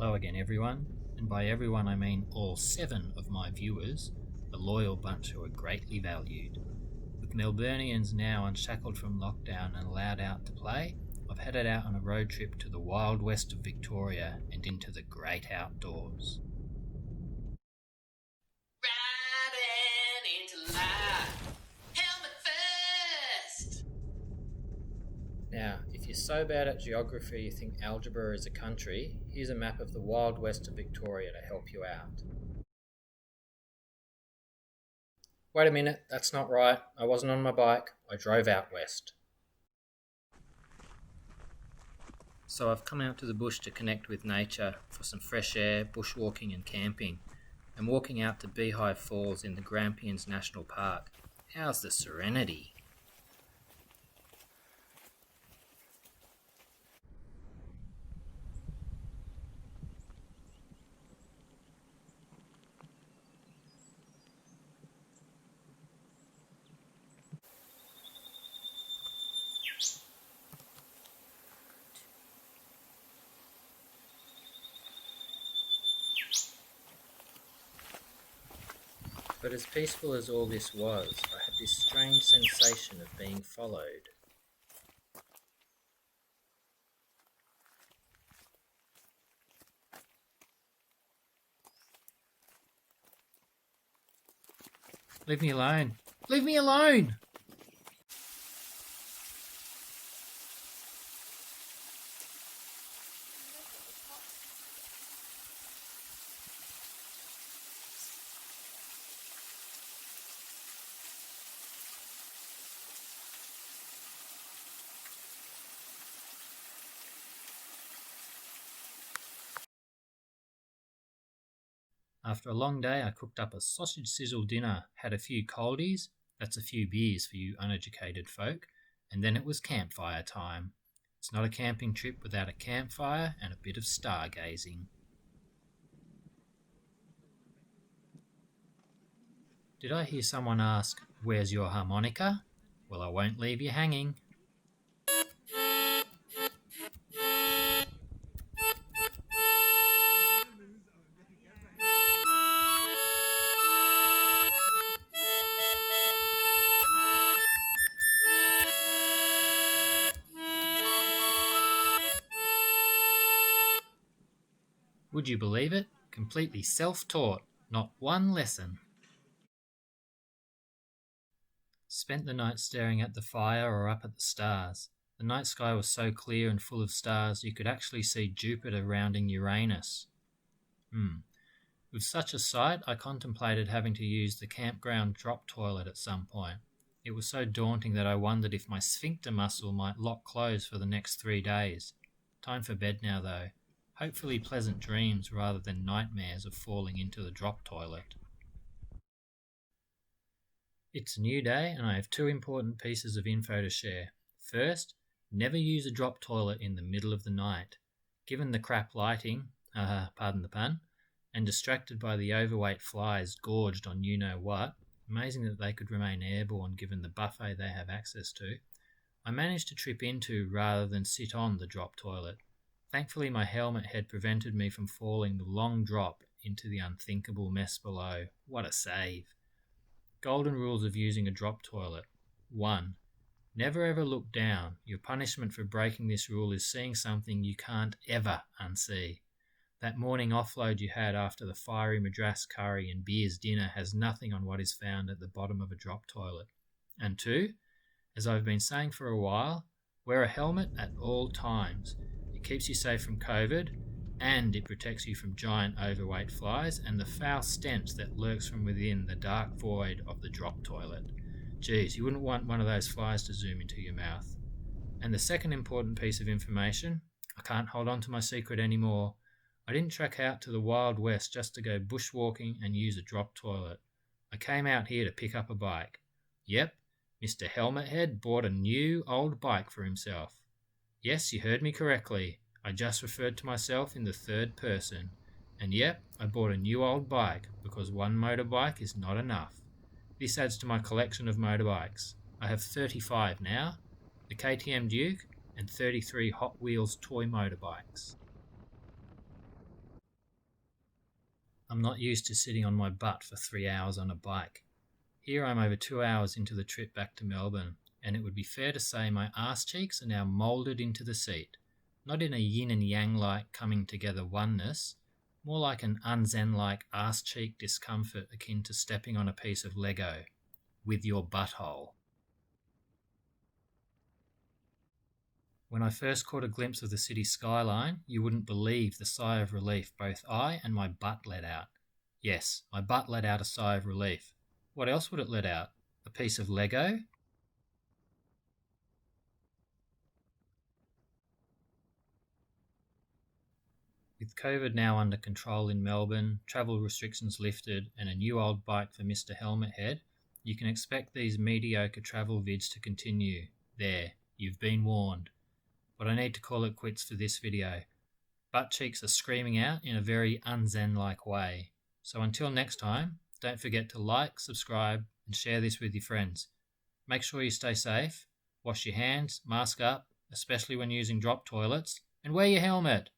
Hello again, everyone, and by everyone I mean all 7 of my viewers, the loyal bunch who are greatly valued. With Melburnians now unshackled from lockdown and allowed out to play, I've headed out on a road trip to the wild west of Victoria and into the great outdoors. Riding into life, helmet first. Now, if you're so bad at geography you think algebra is a country, here's a map of the wild west of Victoria to help you out. Wait a minute, that's not right. I wasn't on my bike, I drove out west. So I've come out to the bush to connect with nature for some fresh air, bushwalking and camping. I'm walking out to Beehive Falls in the Grampians National Park. How's the serenity? But as peaceful as all this was, I had this strange sensation of being followed. Leave me alone! Leave me alone! After a long day, I cooked up a sausage sizzle dinner, had a few coldies, that's a few beers for you uneducated folk, and then it was campfire time. It's not a camping trip without a campfire and a bit of stargazing. Did I hear someone ask, "Where's your harmonica?" Well, I won't leave you hanging. Would you believe it? Completely self-taught, not one lesson. Spent the night staring at the fire or up at the stars. The night sky was so clear and full of stars you could actually see Jupiter rounding Uranus. With such a sight, I contemplated having to use the campground drop toilet at some point. It was so daunting that I wondered if my sphincter muscle might lock closed for the next 3 days. Time for bed now, though. Hopefully pleasant dreams rather than nightmares of falling into the drop toilet. It's a new day and I have 2 important pieces of info to share. First, never use a drop toilet in the middle of the night. Given the crap lighting, pardon the pun, and distracted by the overweight flies gorged on you-know-what, amazing that they could remain airborne given the buffet they have access to, I managed to trip into rather than sit on the drop toilet. Thankfully, my helmet head prevented me from falling the long drop into the unthinkable mess below. What a save. Golden rules of using a drop toilet. 1. Never ever look down. Your punishment for breaking this rule is seeing something you can't ever unsee. That morning offload you had after the fiery madras curry and beers dinner has nothing on what is found at the bottom of a drop toilet. And 2, as I've been saying for a while, wear a helmet at all times. It keeps you safe from COVID, and it protects you from giant overweight flies and the foul stench that lurks from within the dark void of the drop toilet. Geez, you wouldn't want one of those flies to zoom into your mouth. And the second important piece of information, I can't hold on to my secret anymore. I didn't trek out to the Wild West just to go bushwalking and use a drop toilet. I came out here to pick up a bike. Yep, Mr. Helmethead bought a new old bike for himself. Yes, you heard me correctly. I just referred to myself in the third person. And yep, I bought a new old bike because one motorbike is not enough. This adds to my collection of motorbikes. I have 35 now, the KTM Duke and 33 Hot Wheels toy motorbikes. I'm not used to sitting on my butt for 3 hours on a bike. Here I'm over 2 hours into the trip back to Melbourne, and it would be fair to say my arse cheeks are now moulded into the seat, not in a yin and yang-like coming together oneness, more like an unzen-like arse cheek discomfort akin to stepping on a piece of Lego with your butthole. When I first caught a glimpse of the city skyline, you wouldn't believe the sigh of relief both I and my butt let out. Yes, my butt let out a sigh of relief. What else would it let out? A piece of Lego? With COVID now under control in Melbourne, travel restrictions lifted, and a new old bike for Mr. Helmet Head, you can expect these mediocre travel vids to continue. There, you've been warned. But I need to call it quits for this video. Butt cheeks are screaming out in a very unzen-like way. So until next time, don't forget to like, subscribe, and share this with your friends. Make sure you stay safe, wash your hands, mask up, especially when using drop toilets, and wear your helmet.